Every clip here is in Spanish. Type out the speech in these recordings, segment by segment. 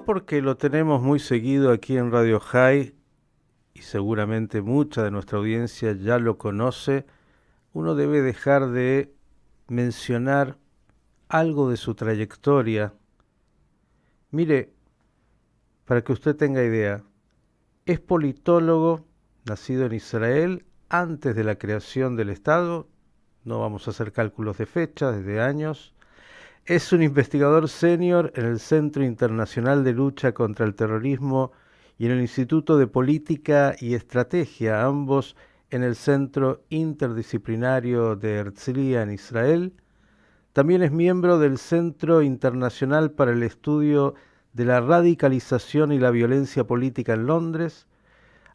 no porque lo tenemos muy seguido aquí en Radio High y seguramente mucha de nuestra audiencia ya lo conoce, uno debe dejar de mencionar algo de su trayectoria. Mire, para que usted tenga idea, es politólogo, nacido en Israel, antes de la creación del Estado, no vamos a hacer cálculos de fecha, desde años. Es un investigador senior en el Centro Internacional de Lucha contra el Terrorismo y en el Instituto de Política y Estrategia, ambos en el Centro Interdisciplinario de Herzliya en Israel. También es miembro del Centro Internacional para el Estudio de la Radicalización y la Violencia Política en Londres.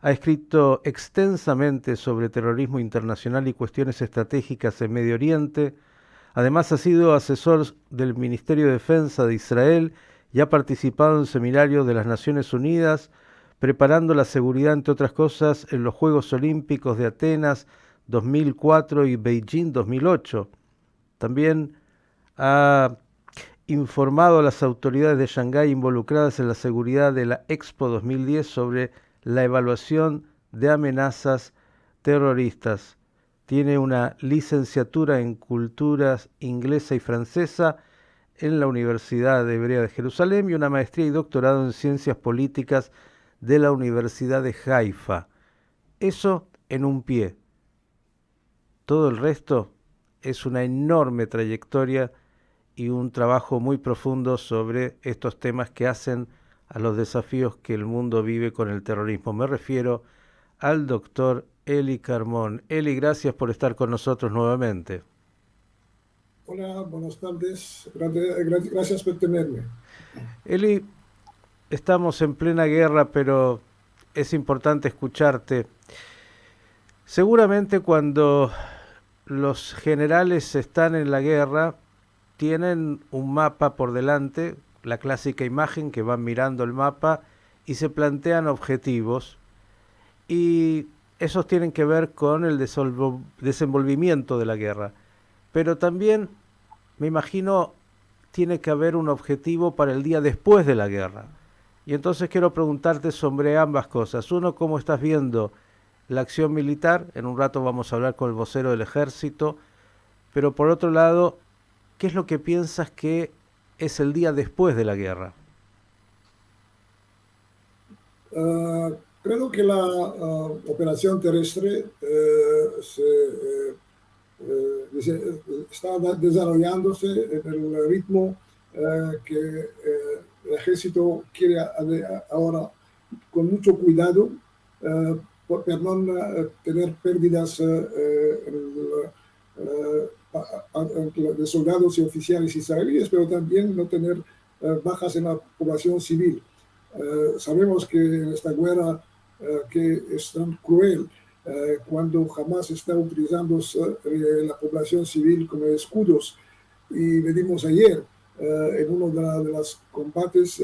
Ha escrito extensamente sobre terrorismo internacional y cuestiones estratégicas en Medio Oriente. Además, ha sido asesor del Ministerio de Defensa de Israel y ha participado en seminarios de las Naciones Unidas, preparando la seguridad, entre otras cosas, en los Juegos Olímpicos de Atenas 2004 y Beijing 2008. También ha informado a las autoridades de Shanghái involucradas en la seguridad de la Expo 2010 sobre la evaluación de amenazas terroristas. Tiene una licenciatura en culturas inglesa y francesa en la Universidad Hebrea de Jerusalén y una maestría y doctorado en ciencias políticas de la Universidad de Haifa. Eso en un pie. Todo el resto es una enorme trayectoria y un trabajo muy profundo sobre estos temas que hacen a los desafíos que el mundo vive con el terrorismo. Me refiero al doctor Eli Carmón. Eli, gracias por estar con nosotros nuevamente. Hola, buenas tardes. Gracias por tenerme. Eli, estamos en plena guerra, pero es importante escucharte. Seguramente cuando los generales están en la guerra, tienen un mapa por delante, la clásica imagen que van mirando el mapa y se plantean objetivos. Y esos tienen que ver con el desenvolvimiento de la guerra. Pero también, me imagino, tiene que haber un objetivo para el día después de la guerra. Y entonces quiero preguntarte sobre ambas cosas. Uno, ¿cómo estás viendo la acción militar? En un rato vamos a hablar con el vocero del ejército. Pero por otro lado, ¿qué es lo que piensas que es el día después de la guerra? Creo que la operación terrestre está desarrollándose en el ritmo que el ejército quiere ahora con mucho cuidado por no tener pérdidas de soldados y oficiales israelíes, pero también no tener bajas en la población civil. Sabemos que en esta guerra que es tan cruel, cuando Hamas está utilizando la población civil como escudos, y vimos ayer en uno de los combates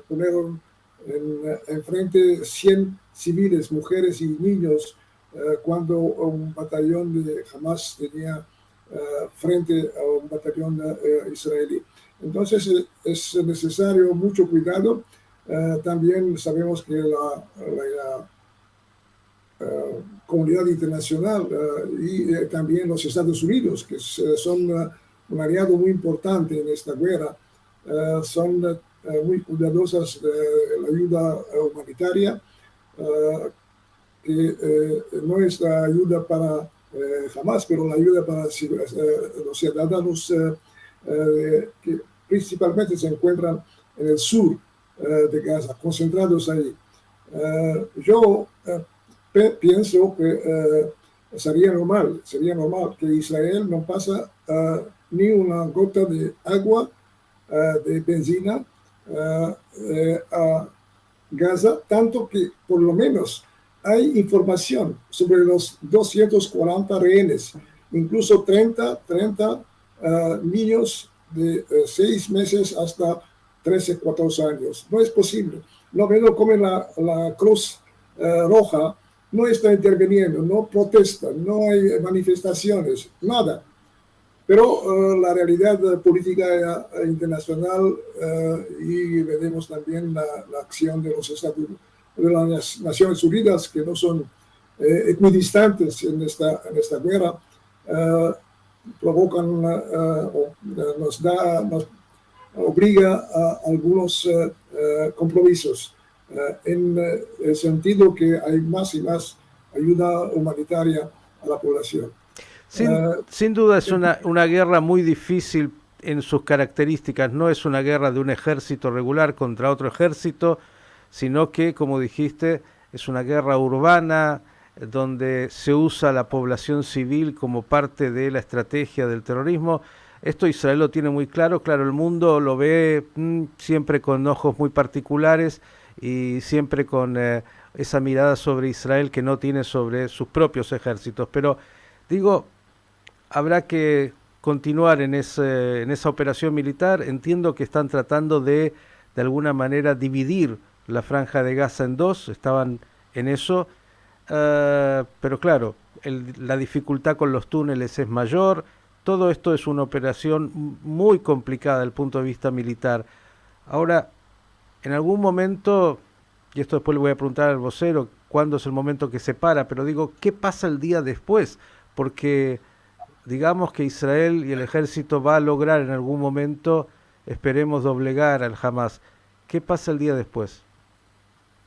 ponieron enfrente 100 civiles, mujeres y niños, cuando un batallón de Hamas tenía frente a un batallón israelí. Entonces es necesario mucho cuidado. También sabemos que la comunidad internacional y también los Estados Unidos, que son un aliado muy importante en esta guerra, son muy cuidadosas de la ayuda humanitaria, que no es la ayuda para Hamas, pero la ayuda para los ciudadanos que principalmente se encuentran en el sur de Gaza, concentrados ahí. Yo pienso que sería normal que Israel no pasa ni una gota de agua, de benzina a Gaza, tanto que por lo menos hay información sobre los 240 rehenes, incluso 30 niños de 6 meses hasta 13, 14 años. No es posible. No veo cómo la Cruz Roja no está interviniendo, no protesta, no hay manifestaciones, nada. Pero la realidad política internacional y veremos también la acción de los Estados de las Naciones Unidas, que no son equidistantes en esta guerra, provocan nos obliga a algunos compromisos en el sentido que hay más y más ayuda humanitaria a la población. Sin duda es una guerra muy difícil en sus características. No es una guerra de un ejército regular contra otro ejército, sino que, como dijiste, es una guerra urbana donde se usa la población civil como parte de la estrategia del terrorismo. Esto Israel lo tiene muy claro. Claro, el mundo lo ve siempre con ojos muy particulares y siempre con esa mirada sobre Israel que no tiene sobre sus propios ejércitos. Pero digo, habrá que continuar en esa operación militar. Entiendo que están tratando de alguna manera dividir la franja de Gaza en dos, estaban en eso, pero claro, la dificultad con los túneles es mayor. Todo esto es una operación muy complicada desde el punto de vista militar. Ahora, en algún momento, y esto después le voy a preguntar al vocero, cuándo es el momento que se para, pero digo, ¿qué pasa el día después? Porque digamos que Israel y el ejército va a lograr en algún momento, esperemos, doblegar al Hamas. ¿Qué pasa el día después?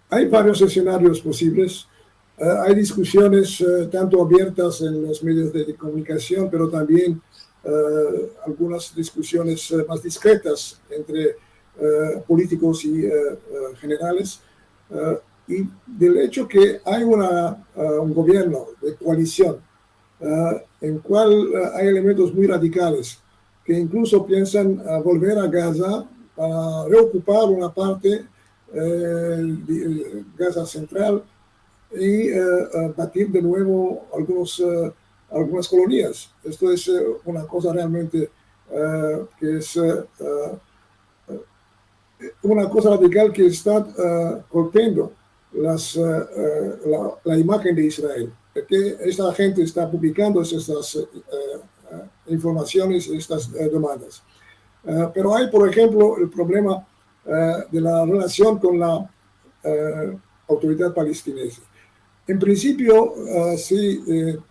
Hay varios escenarios posibles. Hay discusiones tanto abiertas en los medios de comunicación, pero también algunas discusiones más discretas entre políticos y generales. Y del hecho que hay un gobierno de coalición en cual hay elementos muy radicales que incluso piensan volver a Gaza para reocupar una parte de Gaza central y batir de nuevo algunas colonias. Esto es una cosa realmente que es una cosa radical que está golpeando la imagen de Israel. Que esta gente está publicando estas informaciones, estas demandas. Pero hay, por ejemplo, el problema de la relación con la autoridad palestinesa. En principio, si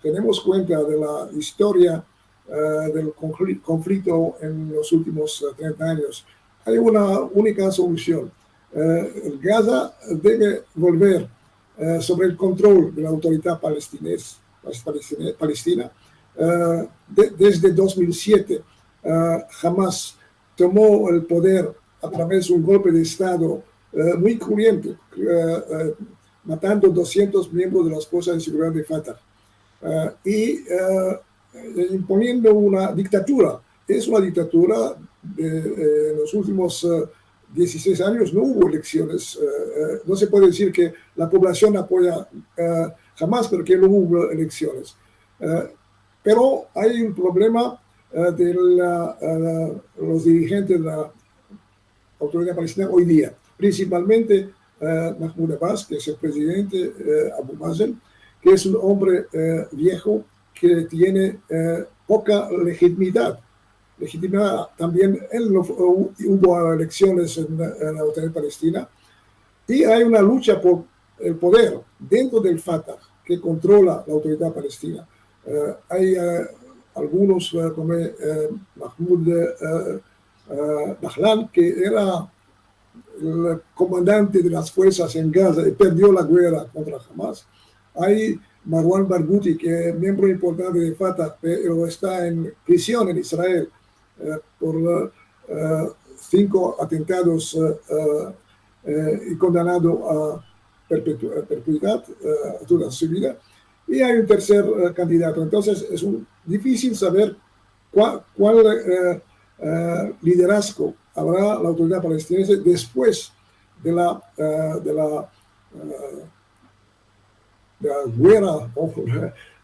tenemos cuenta de la historia del conflicto en los últimos 30 años, hay una única solución. Gaza debe volver sobre el control de la autoridad palestina. Desde 2007, Hamas tomó el poder a través de un golpe de Estado muy cruento, matando 200 miembros de las fuerzas de seguridad de Fatah y imponiendo una dictadura. Es una dictadura de los últimos 16 años no hubo elecciones. No se puede decir que la población apoya jamás porque no hubo elecciones. Pero hay un problema de los dirigentes de la autoridad palestina hoy día, principalmente Mahmoud Abbas, que es el presidente, Abu Mazen, que es un hombre viejo que tiene poca legitimidad. También hubo elecciones en la autoridad palestina y hay una lucha por el poder dentro del Fatah que controla la autoridad palestina. Hay algunos como Mahmoud Dahlan, que era el comandante de las fuerzas en Gaza y perdió la guerra contra Hamas. Hay Marwan Barghouti, que es miembro importante de Fatah, pero está en prisión en Israel por 5 atentados y condenado a perpetuidad toda su vida. Y hay un tercer candidato. Entonces es difícil saber cuál liderazgo habrá la autoridad palestina después de la guerra o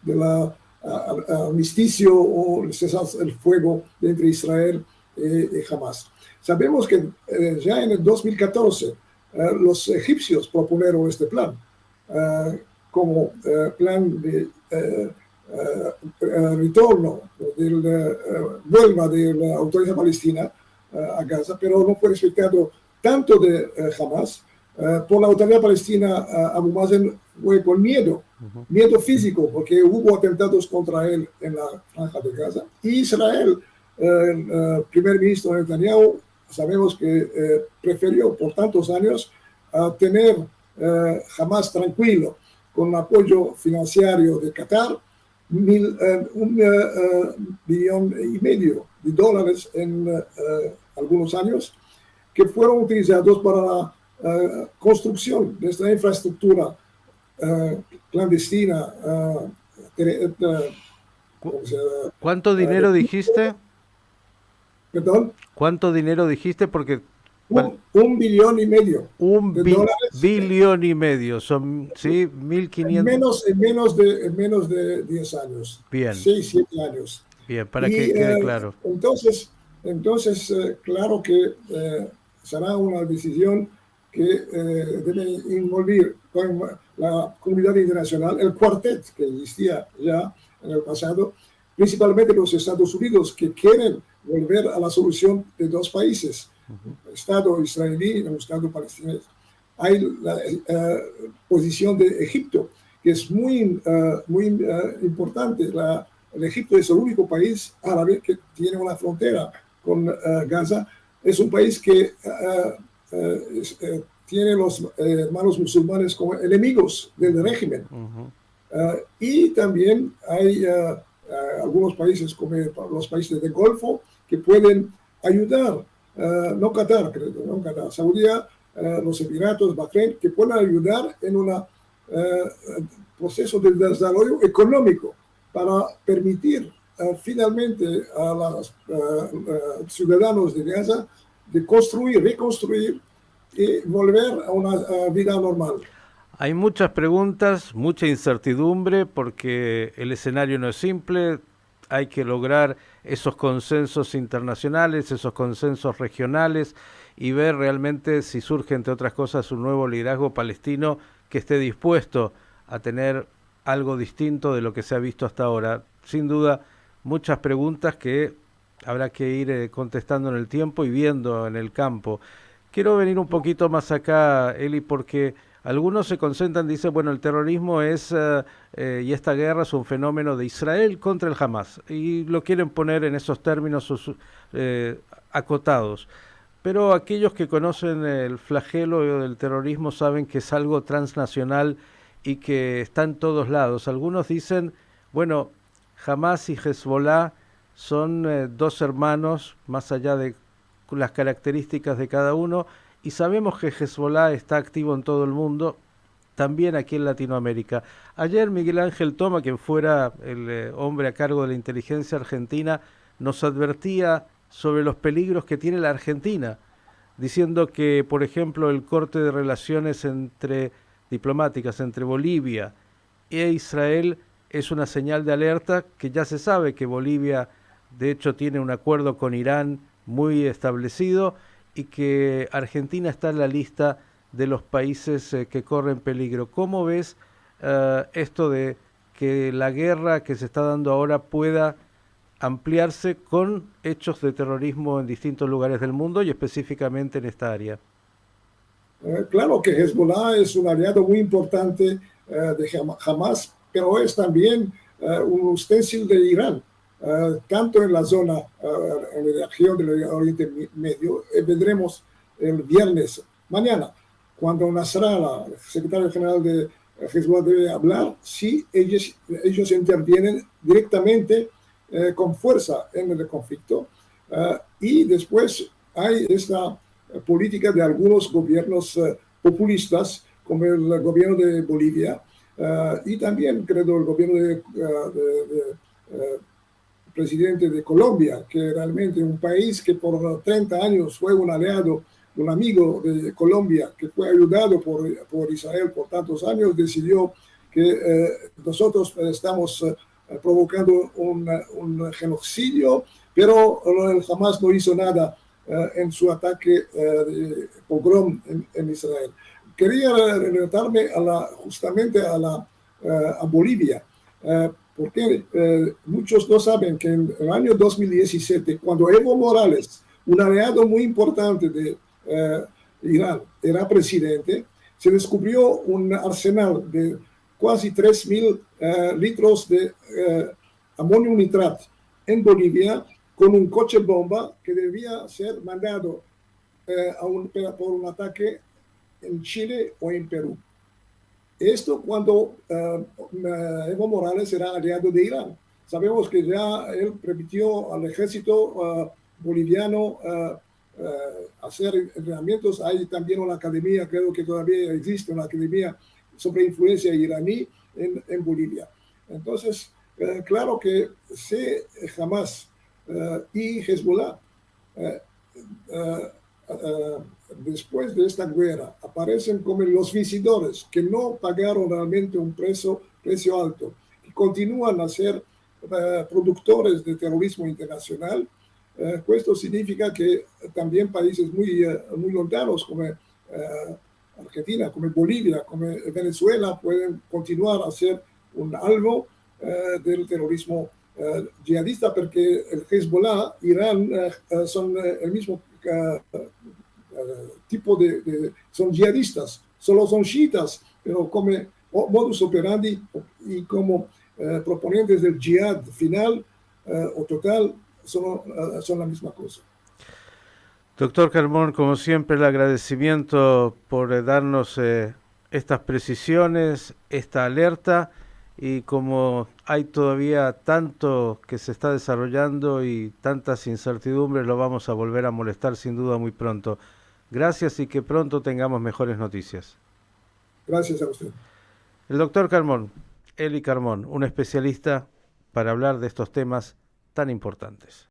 de la armisticio o el fuego entre Israel y Hamas. Sabemos que ya en el 2014 los egipcios propusieron este plan como plan de retorno, vuelva de la autoridad palestina a Gaza, pero no fue respetado tanto de Hamas. Por la autoridad palestina, Abu Mazen fue con miedo, miedo físico, porque hubo atentados contra él en la franja de Gaza. Y Israel, el primer ministro Netanyahu, sabemos que prefirió por tantos años tener Hamas tranquilo, con apoyo financiero de Qatar, $1,5 billones en algunos años, que fueron utilizados para la construcción de esta infraestructura clandestina. ¿Cuánto dinero dijiste? ¿Perdón? ¿Cuánto dinero dijiste? Porque $1,5 billion de dólares. $1,5 billion, son, ¿sí? 1.500. En menos de 10 años. Bien. 6, 7 años. Bien, para que quede claro. Entonces claro que será una decisión que debe involucrar con la comunidad internacional, el cuartet que existía ya en el pasado, principalmente los Estados Unidos, que quieren volver a la solución de dos países, un Estado israelí y un Estado palestino. Hay la posición de Egipto, que es muy importante. El Egipto es el único país árabe que tiene una frontera con Gaza. Es un país que tiene los hermanos musulmanes como enemigos del régimen. Y también hay algunos países como los países del Golfo que pueden ayudar, no Qatar, creo, no Qatar, Saudí, los Emiratos, Bahrein, que pueden ayudar en un proceso de desarrollo económico para permitir finalmente a los ciudadanos de Gaza de reconstruir y volver a una vida normal. Hay muchas preguntas, mucha incertidumbre, porque el escenario no es simple. Hay que lograr esos consensos internacionales, esos consensos regionales, y ver realmente si surge, entre otras cosas, un nuevo liderazgo palestino que esté dispuesto a tener algo distinto de lo que se ha visto hasta ahora. Sin duda, muchas preguntas que habrá que ir contestando en el tiempo y viendo en el campo. Quiero venir un poquito más acá, Eli, porque algunos se concentran, dicen, bueno, el terrorismo es, y esta guerra es un fenómeno de Israel contra el Hamas, y lo quieren poner en esos términos acotados. Pero aquellos que conocen el flagelo del terrorismo saben que es algo transnacional y que está en todos lados. Algunos dicen, bueno, Hamas y Hezbollah son dos hermanos, más allá de las características de cada uno, y sabemos que Hezbollah está activo en todo el mundo, también aquí en Latinoamérica. Ayer Miguel Ángel Toma, quien fuera el hombre a cargo de la inteligencia argentina, nos advertía sobre los peligros que tiene la Argentina, diciendo que, por ejemplo, el corte de relaciones diplomáticas entre Bolivia e Israel es una señal de alerta, que ya se sabe que Bolivia, de hecho, tiene un acuerdo con Irán muy establecido, y que Argentina está en la lista de los países que corren peligro. ¿Cómo ves esto de que la guerra que se está dando ahora pueda ampliarse con hechos de terrorismo en distintos lugares del mundo y específicamente en esta área? Claro que Hezbollah es un aliado muy importante de Hamas, pero es también un ustensil de Irán. Tanto en la zona, en la región del Oriente Medio, vendremos el viernes, mañana, cuando Nasrallah, el secretario general de Hezbollah, debe hablar, si ellos intervienen directamente con fuerza en el conflicto. Y después hay esta política de algunos gobiernos populistas, como el gobierno de Bolivia, y también, creo, el gobierno de presidente de Colombia, que realmente un país que por 30 años fue un aliado, un amigo de Colombia, que fue ayudado por Israel por tantos años, decidió que nosotros estamos provocando un genocidio, pero jamás no hizo nada en su ataque de pogrom en Israel. Quería relatarme justamente a Bolivia. Porque muchos no saben que en el año 2017, cuando Evo Morales, un aliado muy importante de Irán, era presidente, se descubrió un arsenal de casi 3.000 litros de amonio nitrato en Bolivia con un coche bomba que debía ser mandado por un ataque en Chile o en Perú. Esto cuando Evo Morales era aliado de Irán. Sabemos que ya él permitió al ejército boliviano hacer entrenamientos. Hay también una academia, creo que todavía existe una academia sobre influencia iraní en Bolivia. Entonces, claro que si Hamas y Hezbollah después de esta guerra aparecen como los vencedores que no pagaron realmente un precio alto y continúan a ser productores de terrorismo internacional. Esto significa que también países muy lontanos como Argentina, como Bolivia, como Venezuela pueden continuar a ser un algo del terrorismo yihadista, porque el Hezbollah, Irán, son el mismo tipo son yihadistas, solo son chiitas, pero como modus operandi y como proponentes del jihad final o total son la misma cosa. Doctor Carmón, como siempre, el agradecimiento por darnos estas precisiones, esta alerta, y como hay todavía tanto que se está desarrollando y tantas incertidumbres, lo vamos a volver a molestar sin duda muy pronto. Gracias y que pronto tengamos mejores noticias. Gracias a usted. El doctor Carmón, Eli Carmón, un especialista para hablar de estos temas tan importantes.